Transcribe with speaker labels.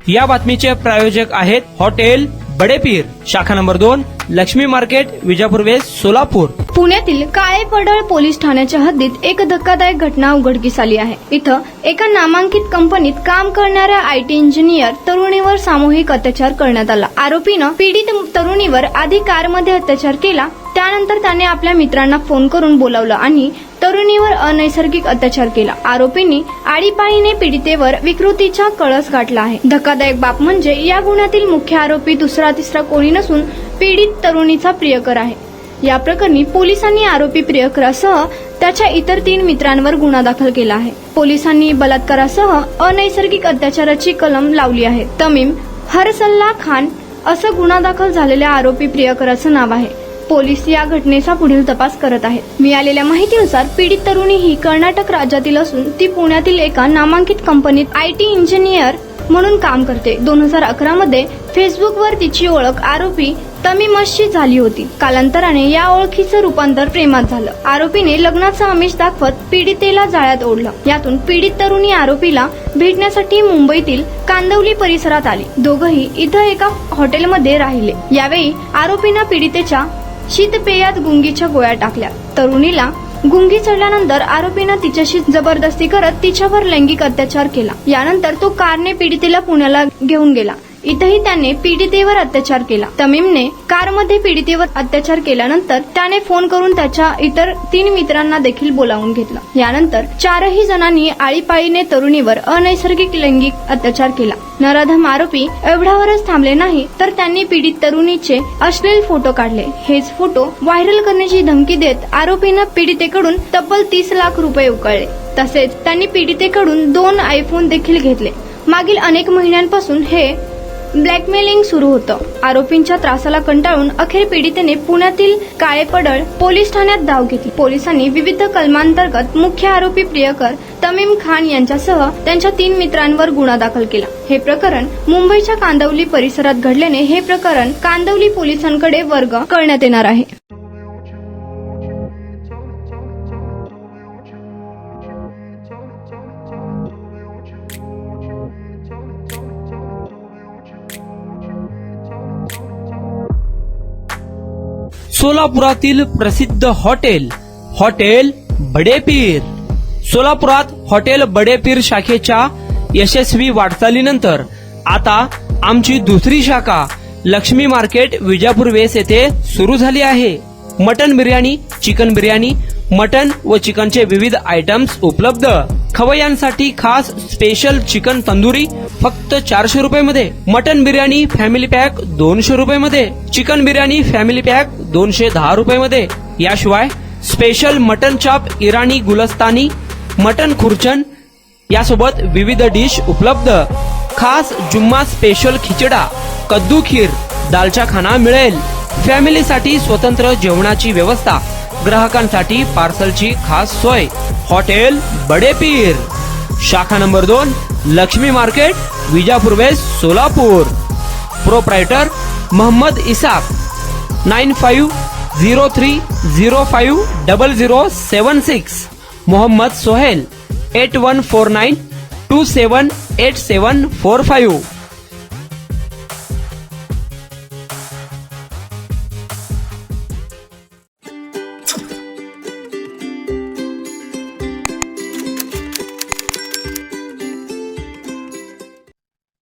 Speaker 1: या बातमीचे प्रायोजक आहेत हॉटेल बडेपीर, शाखा number 2, Laxmi market, Vijapur west, Solapur.
Speaker 2: पुण्यातील काळेपडळ पोलीस ठाण्याच्या हद्दीत एक धक्कादायक घटना उघडकीस आली आहे. इथं एका नामांकित कंपनीत काम करणाऱ्या आयटी इंजिनियर तरुणीवर सामूहिक अत्याचार करण्यात आला. आरोपीनं पीडित तरुणीवर आधी कारमध्ये अत्याचार केला. त्यानंतर त्याने आपल्या मित्रांना फोन करून बोलावलं आणि तरुणीवर अनैसर्गिक अत्याचार केला. आरोपींनी आळीपाळीने पीडितेवर विकृतीचा कळस गाठला आहे. धक्कादायक बाब म्हणजे या गुन्ह्यातील मुख्य आरोपी दुसरा तिसरा कोणी नसून पीडित तरुणीचा प्रियकर आहे. या प्रकरणी पोलिसांनी आरोपी प्रियकरासह त्याच्या इतर 3 मित्रांवर गुन्हा दाखल केला आहे. पोलिसांनी बलात्कारासह अनैसर्गिक अत्याचाराची कलम लावली आहे. तमीम हरसल्ला खान असं गुन्हा दाखल झालेल्या आरोपी प्रियकराचं नाव आहे. पोलीस या घटनेचा पुढील तपास करत आहेत. मिळालेल्या माहितीनुसार पीडित तरुणी ही कर्नाटक राज्यातील असून ती पुण्यातील एका नामांकित कंपनीत आयटी इंजिनियर म्हणून काम करते. 2011 मध्ये फेसबुकवर तिची ओळख आरोपी तमीमशी झाली होती. कालांतराने या ओळखीचं रूपांतर प्रेमात झालं. आरोपीने लग्नाचं आमिष दाखवत पीडितेला जाळ्यात ओढलं. यातून पीडित तरुणी आरोपीला भेटण्यासाठी मुंबईतील कांदवली परिसरात आली. दोघंही इथं एका हॉटेलमध्ये राहिले. यावेळी आरोपीनं पीडितेच्या शीतपेयात गुंगीच्या गोळ्या टाकल्या. तरुणीला गुंगी चढल्यानंतर आरोपीनं तिच्याशी जबरदस्ती करत तिच्यावर लैंगिक अत्याचार केला. यानंतर तो कारने पीडितेला पुण्याला घेऊन गेला. इथेही त्याने पीडितेवर अत्याचार केला. तमीमने कारमध्ये पीडितेवर अत्याचार केल्यानंतर त्याने फोन करून त्याच्या इतर 3 मित्रांना देखील बोलावून घेतलं. यानंतर 4ही जणांनी आळीपाळीने तरुणीवर अनैसर्गिक लैंगिक अत्याचार केला. नराधम आरोपी एवढ्यावरच थांबले नाही तर त्यांनी पीडित तरुणीचे अश्लील फोटो काढले. हेच फोटो व्हायरल करण्याची धमकी देत आरोपीनं पीडितेकडून तब्बल 30 लाख रुपये उकळले. तसेच त्यांनी पीडितेकडून 2 आयफोन देखील घेतले. मागील अनेक महिन्यांपासून हे ब्लॅकमेलिंग सुरू होतं. आरोपींच्या त्रासाला कंटाळून अखेर पीडितेने पुण्यातील काळेपडळ पोलीस ठाण्यात धाव घेतली. पोलिसांनी विविध कलमांतर्गत मुख्य आरोपी प्रियकर तमीम खान यांच्यासह त्यांच्या 3 मित्रांवर गुन्हा दाखल केला. हे प्रकरण मुंबईच्या कांदवली परिसरात घडल्याने हे प्रकरण कांदवली पोलिसांकडे वर्ग करण्यात येणार आहे.
Speaker 1: सोलापुरातील प्रसिद्ध हॉटेल बडेपीर. सोलापुरात हॉटेल बडेपीर शाखेच्या यशस्वी वाटचालीनंतर आता आमची दुसरी शाखा लक्ष्मी मार्केट, विजापूर वेस्ट येथे सुरू झाली आहे. Mutton biryani, chicken biryani, mutton व चिकनचे विविध आयटम्स उपलब्ध. खवय्यांसाठी खास स्पेशल चिकन तंदुरी फक्त 400 रुपये मध्ये. मटन बिर्याणी फॅमिली पॅक 200 रुपये मध्ये. चिकन बिर्याणी फॅमिली पॅक 210 रुपये मध्ये. याशिवाय स्पेशल मटन चाप, इराणी गुलस्तानी, मटन खुर्चन यासोबत विविध डिश उपलब्ध. खास जुम्मा स्पेशल खिचडा, कद्दू खीर, दालचा खाना मिळेल. फॅमिलीसाठी स्वतंत्र जेवणाची व्यवस्था, ग्राहकांसाठी पार्सलची खास सोय. हॉटेल बडेपीर, शाखा number 2, Laxmi market, Vijapur west, Solapur. Proprietor Mohammad Isaq. 9503050076. Mohammad Sohail. 8149278745.